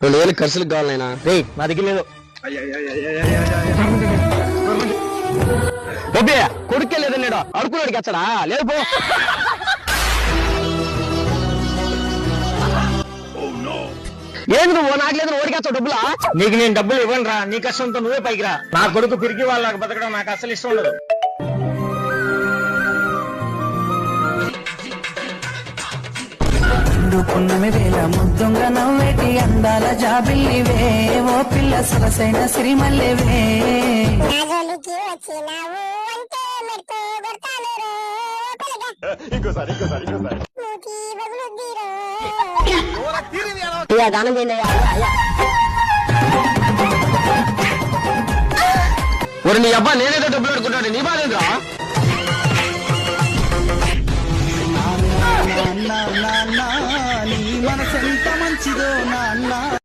2000 ఖర్చులకు కావాలైనా రే మా దగ్గర లేదు. కొడుకే లేదని నేడు అడుకున్నాడికి వచ్చాడా? లేదు పో. ఏంది నువ్వు నాకు లేదు ఓడికి వచ్చావు డబ్బులా? నీకు నేను డబ్బులు ఇవ్వను రా, నీ కష్టంతో నువ్వే పైకి రా. నా కొడుకు పిరికి వాళ్ళకి బతకడం నాకు అసలు ఇష్టం ఉండదు. పున్నమి వేళ ముద్దుంగ నవ్వేటి అందాల జాబిల్లివే, ఓ పిల్ల సొగసైన సిరిమల్లెవే. దానం చేయండి. ఒరి నీ అబ్బా నేనేదో డబ్బులు అడుకుంటాడు, నీ బాధేంద్రా? నీ మనసెంత మంచిదో నాన్న.